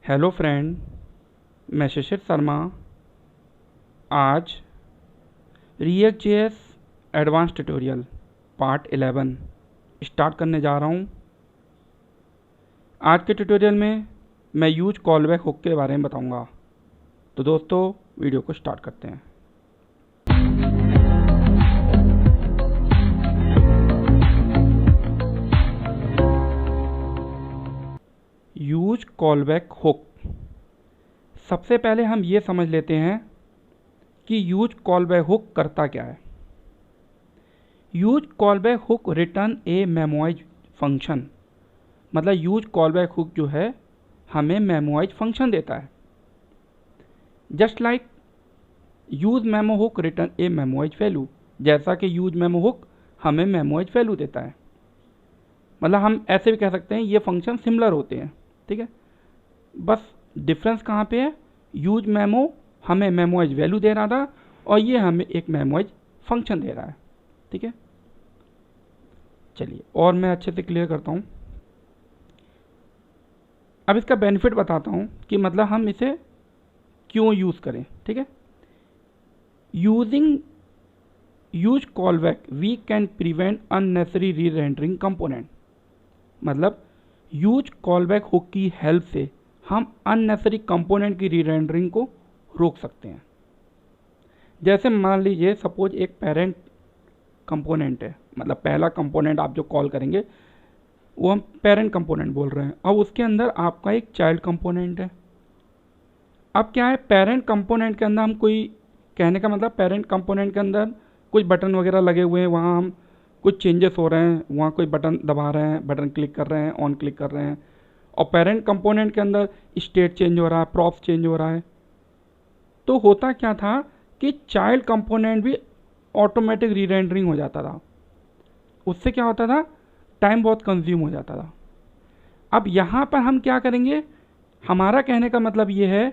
Hello friend, मैं शिशिर शर्मा आज react JS advance tutorial part 11 start करने जा रहा हूँ। आज के ट्यूटोरियल में मैं यूज कॉलबैक हुक के बारे में बताऊँगा। तो दोस्तों, वीडियो को स्टार्ट करते हैं। Use callback hook. सबसे पहले हम ये समझ लेते हैं कि यूज कॉलबैक हुक करता क्या है। Use callback hook return a memoize function, मतलब यूज कॉलबैक हुक जो है हमें मेमोइज फंक्शन देता है। Just like use memo hook return a memoize value, जैसा कि यूज मेमो हुक हमें मेमोइज वैल्यू देता है। मतलब हम ऐसे भी कह सकते हैं ये फंक्शन सिमिलर होते हैं, ठीक है। बस डिफरेंस कहाँ पे है, यूज मेमो हमें मेमोइज वैल्यू दे रहा था और ये हमें एक मेमोइज फंक्शन दे रहा है, ठीक है। चलिए और मैं अच्छे से क्लियर करता हूँ। अब इसका बेनिफिट बताता हूँ कि मतलब हम इसे क्यों यूज़ करें, ठीक है। Using use callback we can prevent unnecessary rerendering component, मतलब यूज कॉलबैक हुक की हेल्प से हम अननेसेसरी कंपोनेंट की री रेंडरिंग को रोक सकते हैं। जैसे मान लीजिए सपोज एक पेरेंट कंपोनेंट है, मतलब पहला कंपोनेंट आप जो कॉल करेंगे वो हम पेरेंट कंपोनेंट बोल रहे हैं। अब उसके अंदर आपका एक चाइल्ड कंपोनेंट है। अब क्या है, पेरेंट कंपोनेंट के अंदर हम कोई, कहने का मतलब पेरेंट कंपोनेंट के अंदर कुछ बटन वगैरह लगे हुए हैं, वहाँ हम कुछ चेंजेस हो रहे हैं, वहाँ कोई बटन दबा रहे हैं, बटन क्लिक कर रहे हैं, ऑन क्लिक कर रहे हैं, और पेरेंट कंपोनेंट के अंदर स्टेट चेंज हो रहा है, प्रॉप्स चेंज हो रहा है। तो होता क्या था कि चाइल्ड कंपोनेंट भी ऑटोमेटिक री रेंडरिंग हो जाता था। उससे क्या होता था, टाइम बहुत कंज्यूम हो जाता था। अब यहाँ पर हम क्या करेंगे, हमारा कहने का मतलब ये है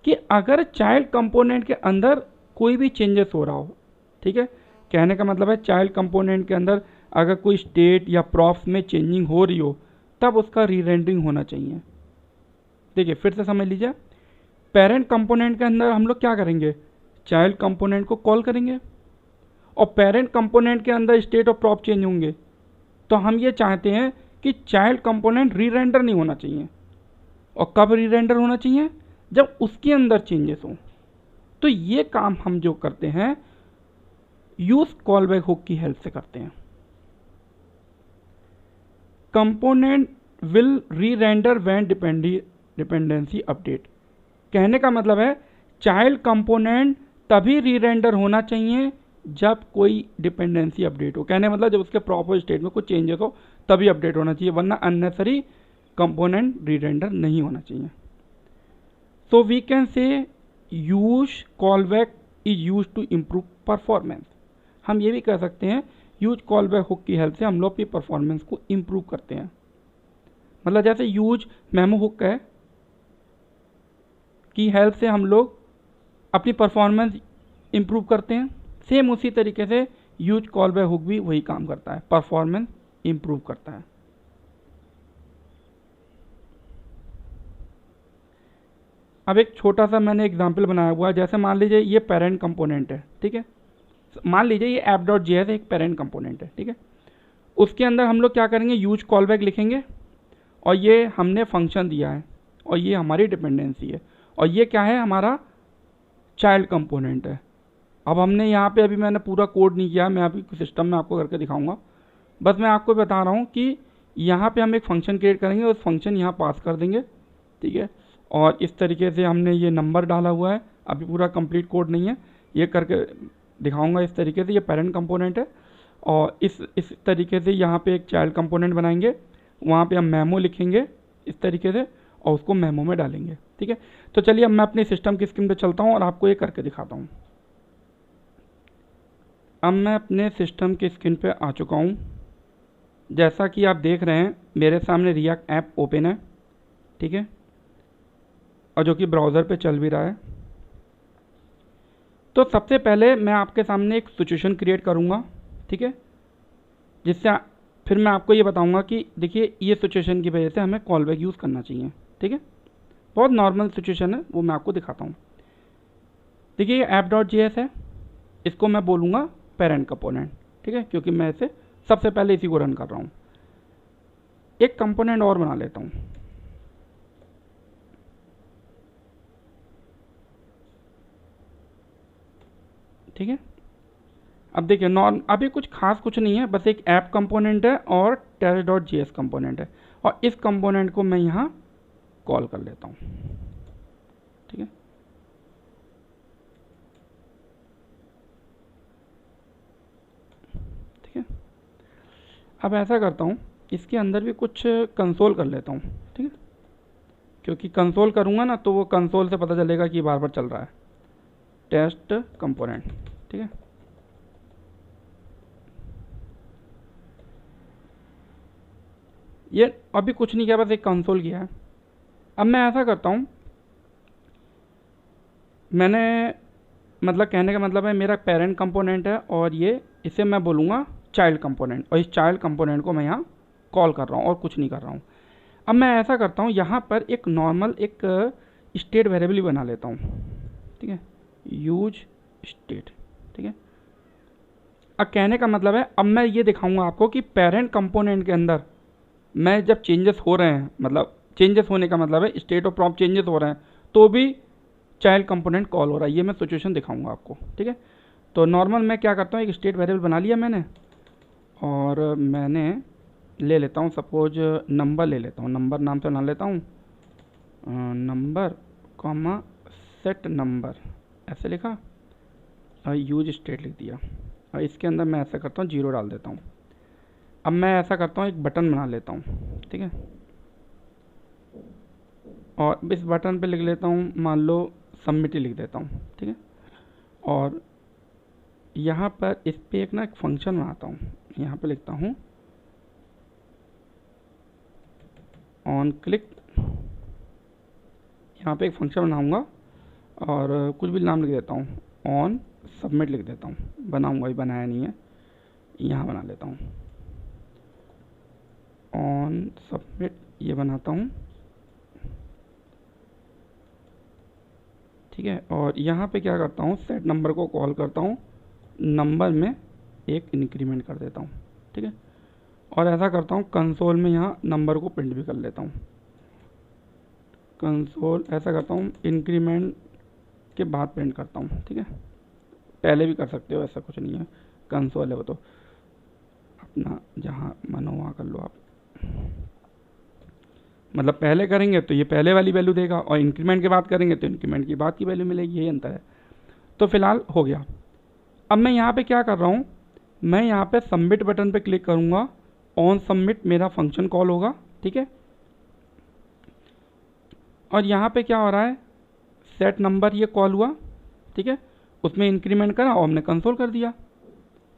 कि अगर चाइल्ड कंपोनेंट के अंदर कोई भी चेंजेस हो रहा हो, ठीक है, कहने का मतलब है चाइल्ड कंपोनेंट के अंदर अगर कोई स्टेट या प्रॉप्स में चेंजिंग हो रही हो तब उसका री रेंडरिंग होना चाहिए। देखिए फिर से समझ लीजिए, पेरेंट कंपोनेंट के अंदर हम लोग क्या करेंगे, चाइल्ड कंपोनेंट को कॉल करेंगे और पेरेंट कंपोनेंट के अंदर स्टेट और प्रॉप चेंज होंगे। तो हम ये चाहते हैं कि चाइल्ड कंपोनेंट री रेंडर नहीं होना चाहिए। और कब री रेंडर होना चाहिए, जब उसके अंदर चेंजेस हो। तो ये काम हम जो करते हैं यूज कॉलबैक हुक की हेल्प से करते हैं। कंपोनेंट विल री रेंडर व्हेन डिपेंडेंसी अपडेट, कहने का मतलब है चाइल्ड कंपोनेंट तभी री रेंडर होना चाहिए जब कोई डिपेंडेंसी अपडेट हो। कहने मतलब जब उसके प्रॉपर स्टेट में कुछ चेंजेस हो तभी अपडेट होना चाहिए, वरना अननेसेसरी कंपोनेंट री रेंडर नहीं होना चाहिए। So we can say use callback is use to improve performance. हम ये भी कह सकते हैं यूज कॉलबैक हुक की हेल्प से हम लोग अपनी परफॉर्मेंस को इम्प्रूव करते हैं। मतलब जैसे यूज मेमो हुक है की हेल्प से हम लोग अपनी परफॉर्मेंस इम्प्रूव करते हैं, सेम उसी तरीके से यूज कॉलबैक हुक भी वही काम करता है, परफॉर्मेंस इम्प्रूव करता है। अब एक छोटा सा मैंने एग्जांपल बनाया हुआ है। जैसे मान लीजिए ये पेरेंट कंपोनेंट है, ठीक है। मान लीजिए ये app.js एक पेरेंट कंपोनेंट है, ठीक है। उसके अंदर हम लोग क्या करेंगे, यूज कॉलबैक लिखेंगे और ये हमने फंक्शन दिया है और ये हमारी डिपेंडेंसी है और ये क्या है, हमारा चाइल्ड कंपोनेंट है। अब हमने यहाँ पे, अभी मैंने पूरा कोड नहीं किया, मैं अभी सिस्टम में आपको करके दिखाऊंगा। बस मैं आपको बता रहा हूँ कि यहाँ पे हम एक फंक्शन क्रिएट करेंगे और उस फंक्शन यहाँ पास कर देंगे, ठीक है। और इस तरीके से हमने ये नंबर डाला हुआ है, अभी पूरा कंप्लीट कोड नहीं है, ये करके दिखाऊंगा। इस तरीके से ये पेरेंट कंपोनेंट है और इस तरीके से यहाँ पे एक चाइल्ड कंपोनेंट बनाएंगे, वहाँ पे हम मेमो लिखेंगे इस तरीके से और उसको मेमो में डालेंगे, ठीक है। तो चलिए अब मैं अपने सिस्टम की स्क्रीन पे चलता हूँ और आपको ये करके दिखाता हूँ। अब मैं अपने सिस्टम की स्क्रीन पे आ चुका हूँ। जैसा कि आप देख रहे हैं मेरे सामने रिएक्ट ऐप ओपन है, ठीक है, और जो कि ब्राउज़र पे चल भी रहा है। तो सबसे पहले मैं आपके सामने एक सिचुएशन क्रिएट करूँगा, ठीक है, जिससे फिर मैं आपको ये बताऊँगा कि देखिए ये सिचुएशन की वजह से हमें कॉलबैक यूज़ करना चाहिए, ठीक है। बहुत नॉर्मल सिचुएशन है, वो मैं आपको दिखाता हूँ। देखिए ये app.js है, इसको मैं बोलूँगा पेरेंट कंपोनेंट, ठीक है, क्योंकि मैं इसे सबसे पहले इसी को रन कर रहा हूँ। एक कंपोनेंट और बना लेता हूँ, ठीक है। अब देखिए अभी कुछ खास कुछ नहीं है, बस एक ऐप कंपोनेंट है और test.js कंपोनेंट है, और इस कंपोनेंट को मैं यहाँ कॉल कर लेता हूँ, ठीक है। ठीक है, अब ऐसा करता हूँ, इसके अंदर भी कुछ कंसोल कर लेता हूँ, ठीक है, क्योंकि कंसोल करूँगा ना तो वो कंसोल से पता चलेगा कि बार बार चल रहा है। टेस्ट कंपोनेंट, ठीक है। ये अभी कुछ नहीं किया, बस एक कंसोल किया है। अब मैं ऐसा करता हूँ, मैंने मतलब कहने का मतलब है मेरा पेरेंट कंपोनेंट है और ये इसे मैं बोलूँगा चाइल्ड कंपोनेंट, और इस चाइल्ड कंपोनेंट को मैं यहाँ कॉल कर रहा हूँ और कुछ नहीं कर रहा हूँ। अब मैं ऐसा करता हूँ, यहाँ पर एक नॉर्मल एक स्टेट वेरिएबल बना लेता हूँ, ठीक है, यूज स्टेट, ठीक है। अब कहने का मतलब है, अब मैं ये दिखाऊंगा आपको कि पेरेंट कंपोनेंट के अंदर मैं जब चेंजेस हो रहे हैं, मतलब चेंजेस होने का मतलब है स्टेट और प्रॉप चेंजेस हो रहे हैं, तो भी चाइल्ड कंपोनेंट कॉल हो रहा है। ये मैं सिचुएशन दिखाऊंगा आपको, ठीक है। तो नॉर्मल मैं क्या करता हूँ, एक स्टेट वेरिएबल बना लिया मैंने, और मैंने ले लेता हूँ सपोज नंबर ले लेता हूँ, नंबर नाम से बना लेता हूँ, नंबर कॉमा सेट नंबर, ऐसे लिखा और यूज स्टेट लिख दिया, और इसके अंदर मैं ऐसा करता हूँ 0 डाल देता हूँ। अब मैं ऐसा करता हूँ, एक बटन बना लेता हूँ, ठीक है, और इस बटन पे लिख लेता हूँ, मान लो सबमिट ही लिख देता हूँ, ठीक है। और यहाँ पर इस पे एक एक फंक्शन बनाता हूँ, यहाँ पे लिखता हूँ ऑन क्लिक, यहाँ पे एक फंक्शन बनाऊँगा और कुछ भी नाम लिख देता हूँ, ऑन सबमिट लिख देता हूँ, बनाऊँगा, ही बनाया नहीं है, यहाँ बना लेता हूँ ऑन सबमिट, ये बनाता हूँ, ठीक है। और यहाँ पे क्या करता हूँ, सेट नंबर को कॉल करता हूँ, नंबर में एक इंक्रीमेंट कर देता हूँ, ठीक है। और ऐसा करता हूँ कंसोल में यहाँ नंबर को प्रिंट भी कर लेता हूँ, कंसोल ऐसा करता हूँ इंक्रीमेंट के बाद प्रिंट करता हूँ, ठीक है। पहले भी कर सकते हो, ऐसा कुछ नहीं है, कंसोल है वो तो अपना जहाँ मन हो वहाँ कर लो आप। मतलब पहले करेंगे तो ये पहले वाली वैल्यू देगा, और इंक्रीमेंट के बाद करेंगे तो इंक्रीमेंट की बाद की वैल्यू मिलेगी, यही अंतर है। तो फिलहाल हो गया। अब मैं यहाँ पे क्या कर रहा हूँ, मैं यहाँ पे सबमिट बटन पे क्लिक करूँगा, ऑन सबमिट मेरा फंक्शन कॉल होगा, ठीक है। और यहाँ पे क्या हो रहा है, सेट नंबर ये कॉल हुआ, ठीक है, उसमें इंक्रीमेंट करा और हमने कंसोल कर दिया,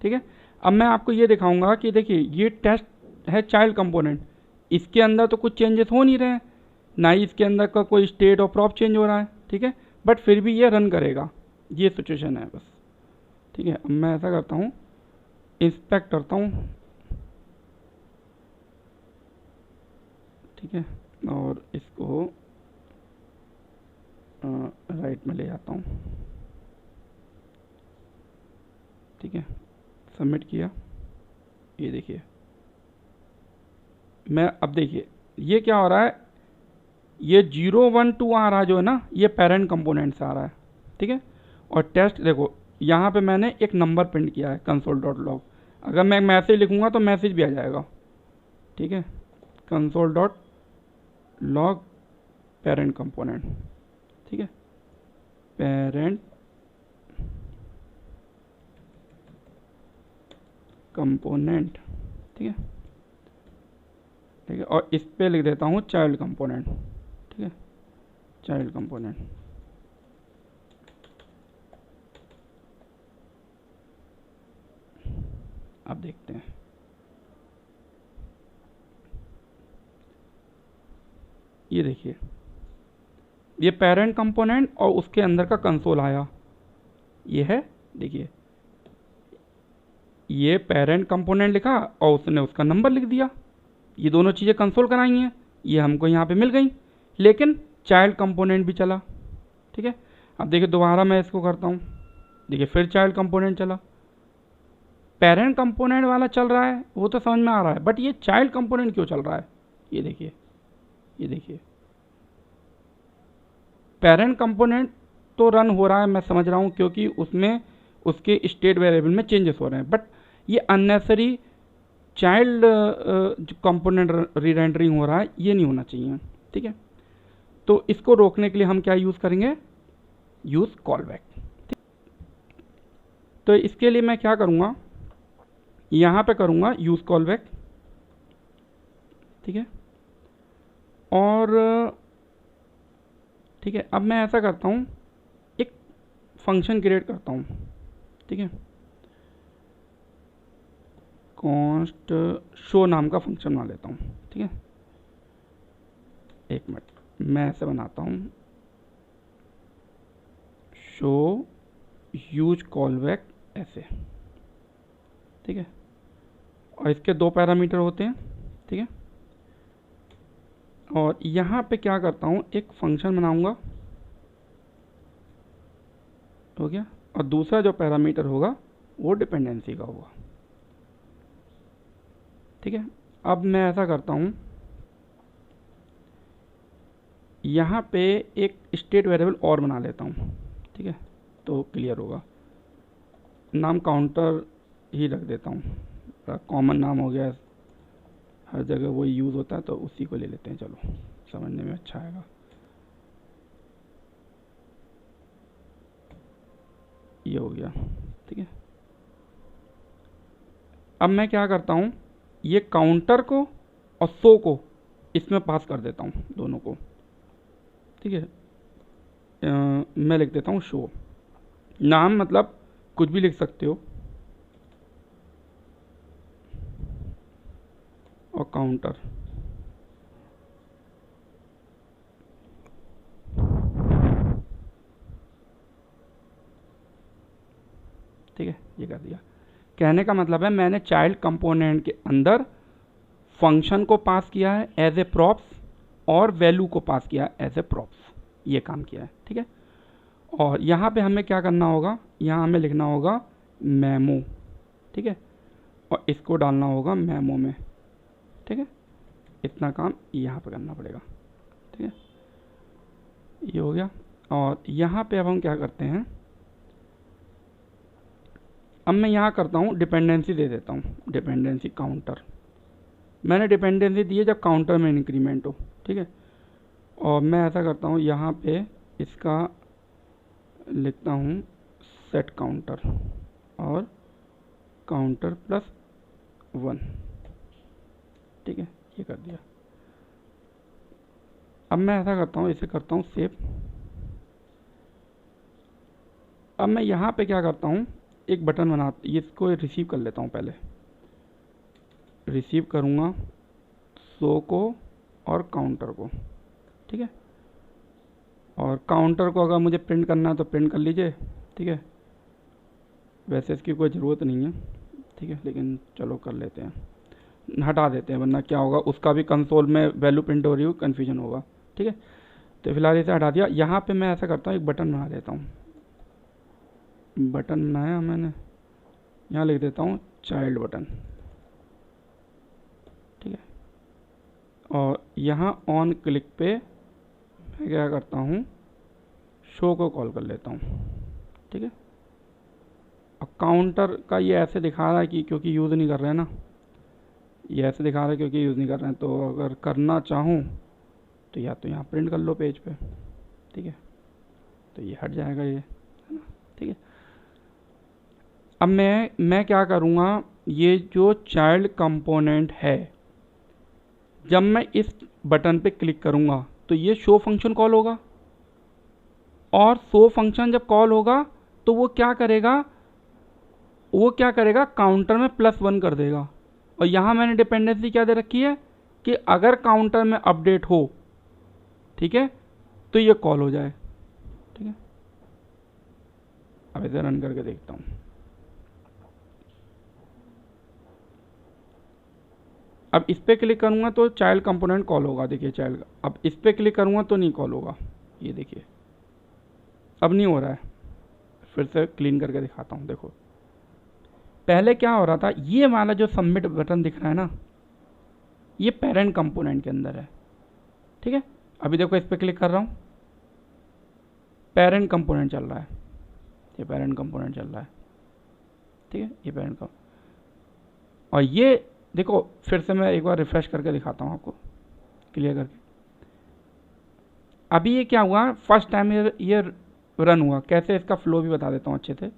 ठीक है। अब मैं आपको ये दिखाऊंगा कि देखिए ये टेस्ट है चाइल्ड कंपोनेंट, इसके अंदर तो कुछ चेंजेस हो नहीं रहे हैं, ना ही इसके अंदर का कोई स्टेट और प्रॉप चेंज हो रहा है, ठीक है, बट फिर भी ये रन करेगा, ये सिचुएशन है बस, ठीक है। अब मैं ऐसा करता हूँ, इंस्पेक्ट करता हूँ, ठीक है, और इसको राइट में ले जाता हूँ, ठीक है, सबमिट किया, ये देखिए मैं, अब देखिए ये क्या हो रहा है, ये 0 1 2 आ रहा है जो है ना, ये पेरेंट कंपोनेंट से आ रहा है, ठीक है। और टेस्ट देखो यहाँ पे मैंने एक नंबर प्रिंट किया है console.log, अगर मैं मैसेज लिखूँगा तो मैसेज भी आ जाएगा, ठीक है, console.log पेरेंट कंपोनेंट, ठीक है, पेरेंट कंपोनेंट, ठीक है, ठीक है। और इस पे लिख देता हूँ चाइल्ड कंपोनेंट, ठीक है, चाइल्ड कंपोनेंट। अब देखते हैं, ये देखिए ये पेरेंट कंपोनेंट और उसके अंदर का कंसोल आया, ये है, देखिए ये पेरेंट कंपोनेंट लिखा और उसने उसका नंबर लिख दिया, ये दोनों चीज़ें कंसोल कराई हैं, ये हमको यहाँ पे मिल गई। लेकिन चाइल्ड कंपोनेंट भी चला, ठीक है। अब देखिए दोबारा मैं इसको करता हूँ, देखिए फिर चाइल्ड कंपोनेंट चला। पेरेंट कंपोनेंट वाला चल रहा है वो तो समझ में आ रहा है, बट ये चाइल्ड कंपोनेंट क्यों चल रहा है? ये देखिए, ये देखिए, पेरेंट कंपोनेंट तो रन हो रहा है, मैं समझ रहा हूँ, क्योंकि उसमें उसके स्टेट वेरिएबल में चेंजेस हो रहे हैं, बट ये अननेसेसरी चाइल्ड कंपोनेंट रीरेंडरिंग हो रहा है, ये नहीं होना चाहिए, ठीक है। तो इसको रोकने के लिए हम क्या यूज़ करेंगे? Use callback. तो इसके लिए मैं क्या करूँगा, यहाँ पे करूँगा यूज़ कॉलबैक, ठीक है। और ठीक है, अब मैं ऐसा करता हूँ, एक फंक्शन क्रिएट करता हूँ, ठीक है। कॉन्स्ट शो नाम का फंक्शन बना लेता हूँ, ठीक है। एक मिनट, मैं ऐसे बनाता हूँ, शो यूज कॉलबैक ऐसे, ठीक है। और इसके 2 पैरामीटर होते हैं, ठीक है। और यहाँ पे क्या करता हूँ, एक फंक्शन बनाऊंगा, हो गया। और दूसरा जो पैरामीटर होगा वो डिपेंडेंसी का होगा, ठीक है। अब मैं ऐसा करता हूँ, यहाँ पे एक स्टेट वेरिएबल और बना लेता हूँ, ठीक है, तो क्लियर होगा। नाम काउंटर ही रख देता हूँ, कॉमन नाम हो गया, हर जगह वही यूज़ होता है, तो उसी को ले लेते हैं, चलो समझने में अच्छा आएगा। ये हो गया, ठीक है। अब मैं क्या करता हूँ, ये काउंटर को और शो को इसमें पास कर देता हूँ, दोनों को, ठीक है। मैं लिख देता हूँ शो, नाम मतलब कुछ भी लिख सकते हो, और काउंटर, ठीक है। ये कर दिया। कहने का मतलब है मैंने चाइल्ड कंपोनेंट के अंदर फंक्शन को पास किया है एज ए प्रॉप्स, और वैल्यू को पास किया है एज ए प्रॉप्स, ये काम किया है, ठीक है। और यहाँ पे हमें क्या करना होगा, यहाँ हमें लिखना होगा मेमो, ठीक है, और इसको डालना होगा मेमो में, ठीक है। इतना काम यहाँ पे करना पड़ेगा, ठीक है। ये हो गया। और यहाँ पे अब हम क्या करते हैं, अब मैं यहाँ करता हूँ डिपेंडेंसी दे देता हूँ, डिपेंडेंसी काउंटर। मैंने डिपेंडेंसी दी है जब काउंटर में इंक्रीमेंट हो, ठीक है। और मैं ऐसा करता हूँ, यहाँ पे इसका लिखता हूँ सेट काउंटर और काउंटर +1, ठीक है। ये कर दिया। अब मैं ऐसा करता हूँ, इसे करता हूँ सेव। अब मैं यहाँ पे क्या करता हूँ, एक बटन बना, इसको रिसीव कर लेता हूँ, पहले रिसीव करूँगा शो को और काउंटर को, ठीक है। और काउंटर को अगर मुझे प्रिंट करना है तो प्रिंट कर लीजिए, ठीक है। वैसे इसकी कोई ज़रूरत नहीं है, ठीक है, लेकिन चलो कर लेते हैं, हटा देते हैं, वरना क्या होगा, उसका भी कंसोल में वैल्यू प्रिंट हो रही हो, कन्फ्यूजन होगा, ठीक है। तो फिलहाल इसे हटा दिया। यहाँ पे मैं ऐसा करता हूँ, एक बटन बना देता हूँ, बटन बनाया मैंने, यहाँ लिख देता हूँ चाइल्ड बटन, ठीक है। और यहाँ ऑन क्लिक पे मैं क्या करता हूँ, शो को कॉल कर लेता हूँ, ठीक है। और काउंटर का ये ऐसे दिखा रहा है कि क्योंकि यूज़ नहीं कर रहे हैं ना, ये ऐसे दिखा रहा है क्योंकि यूज़ नहीं कर रहे हैं, तो अगर करना चाहूँ तो या तो यहाँ प्रिंट कर लो पेज पे, ठीक है, तो ये हट जाएगा, ये है ना, ठीक है। अब मैं क्या करूँगा, ये जो चाइल्ड कंपोनेंट है, जब मैं इस बटन पे क्लिक करूँगा तो ये शो फंक्शन कॉल होगा, और शो फंक्शन जब कॉल होगा तो वो क्या करेगा, काउंटर में +1 कर देगा। और यहाँ मैंने डिपेंडेंसी क्या दे रखी है कि अगर काउंटर में अपडेट हो, ठीक है, तो ये कॉल हो जाए, ठीक है। अब इसे रन करके देखता हूँ, अब इस पर क्लिक करूँगा तो चाइल्ड कंपोनेंट कॉल होगा, देखिए चाइल्ड। अब इस पर क्लिक करूँगा तो नहीं कॉल होगा, ये देखिए अब नहीं हो रहा है। फिर से क्लीन करके दिखाता हूँ, देखो पहले क्या हो रहा था, ये वाला जो सबमिट बटन दिख रहा है ना, ये पेरेंट कंपोनेंट के अंदर है, ठीक है। अभी देखो इस पर क्लिक कर रहा हूँ, पेरेंट कंपोनेंट चल रहा है, ये पेरेंट कंपोनेंट चल रहा है, ठीक है, ये पेरेंट का। और ये देखो फिर से मैं एक बार रिफ्रेश करके दिखाता हूँ आपको, क्लियर करके। अभी ये क्या हुआ, फर्स्ट टाइम ये रन हुआ। कैसे, इसका फ्लो भी बता देता हूँ अच्छे से,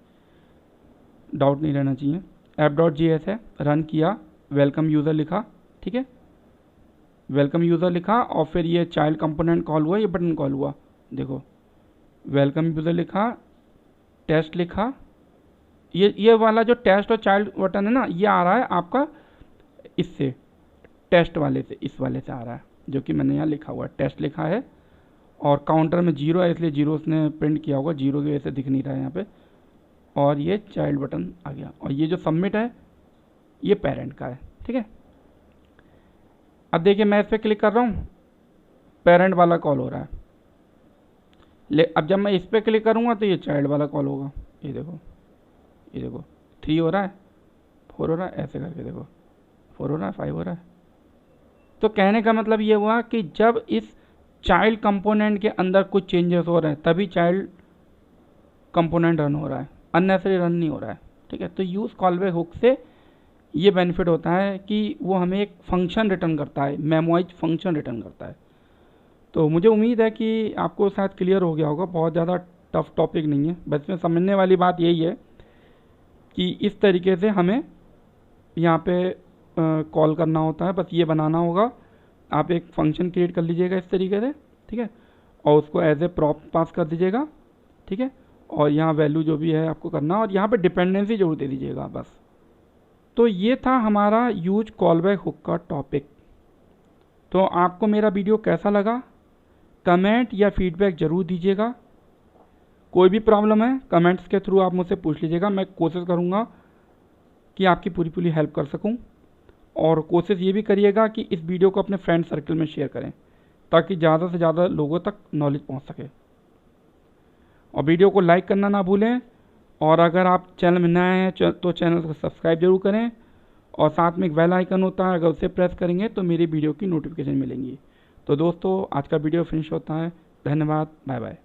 डाउट नहीं रहना चाहिए। app.js है, रन किया, वेलकम यूज़र लिखा, ठीक है, वेलकम यूज़र लिखा, और फिर ये चाइल्ड कंपोनेंट कॉल हुआ, ये बटन कॉल हुआ, देखो वेलकम यूज़र लिखा, टेस्ट लिखा, ये वाला जो टेस्ट और चाइल्ड बटन है ना, ये आ रहा है आपका इससे, टेस्ट वाले से, इस वाले से आ रहा है, जो कि मैंने यहाँ लिखा हुआ है, टेस्ट लिखा है। और काउंटर में 0 है, इसलिए 0 उसने प्रिंट किया होगा, 0 की वजह से दिख नहीं रहा है यहाँ पे। और ये चाइल्ड बटन आ गया, और ये जो सबमिट है ये पेरेंट का है, ठीक है। अब देखिए मैं इस पर क्लिक कर रहा हूँ, पेरेंट वाला कॉल हो रहा है। अब जब मैं इस पर क्लिक करूँगा तो ये चाइल्ड वाला कॉल होगा, ये देखो, ये देखो 3 हो रहा है, 4 हो रहा है, ऐसे करके देखो 4 हो रहा है, 5 हो रहा है। तो कहने का मतलब ये हुआ कि जब इस चाइल्ड कंपोनेंट के अंदर कुछ चेंजेस हो रहे हैं तभी चाइल्ड कंपोनेंट रन हो रहा है, अननेसेसरी रन नहीं हो रहा है, ठीक है। तो यूज़ कॉलबैक हुक से ये बेनिफिट होता है कि वो हमें एक फंक्शन रिटर्न करता है, मेमोइज फंक्शन रिटर्न करता है। तो मुझे उम्मीद है कि आपको शायद क्लियर हो गया होगा, बहुत ज़्यादा टफ टॉपिक नहीं है। बस में समझने वाली बात यही है कि इस तरीके से हमें यहाँ पे कॉल करना होता है, बस ये बनाना होगा। आप एक फंक्शन क्रिएट कर लीजिएगा इस तरीके से, ठीक है, और उसको एज ए प्रॉप पास कर दीजिएगा, ठीक है, और यहाँ वैल्यू जो भी है आपको करना, और यहाँ पे डिपेंडेंसी जरूर दे दीजिएगा बस। तो ये था हमारा यूज कॉलबैक हुक का टॉपिक। तो आपको मेरा वीडियो कैसा लगा, कमेंट या फीडबैक ज़रूर दीजिएगा। कोई भी प्रॉब्लम है कमेंट्स के थ्रू आप मुझसे पूछ लीजिएगा, मैं कोशिश करूँगा कि आपकी पूरी हेल्प कर सकूँ। और कोशिश ये भी करिएगा कि इस वीडियो को अपने फ्रेंड सर्कल में शेयर करें ताकि ज़्यादा से ज़्यादा लोगों तक नॉलेज पहुंच सके। और वीडियो को लाइक करना ना भूलें, और अगर आप चैनल में नए हैं तो चैनल को सब्सक्राइब जरूर करें, और साथ में एक बेल आइकन होता है, अगर उसे प्रेस करेंगे तो मेरी वीडियो की नोटिफिकेशन मिलेंगी। तो दोस्तों आज का वीडियो फिनिश होता है, धन्यवाद, बाय बाय।